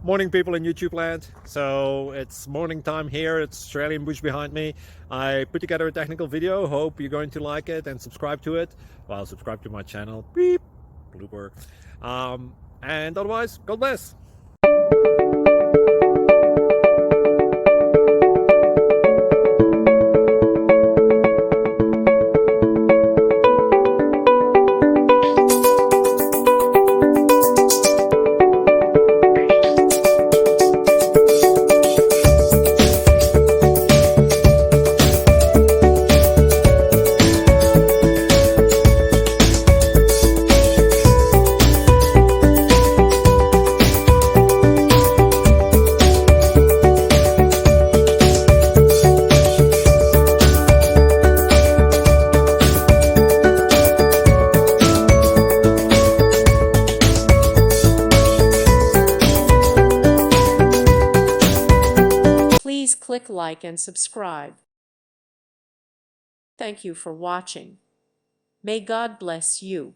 Morning, people in YouTube land. So it's morning time here. It's Australian bush behind me. I put together a technical video. Hope you're going to like it and subscribe to it. Well, subscribe to my channel. Beep. Blooper. And otherwise, God bless. Please click like and subscribe. Thank you for watching. May God bless you.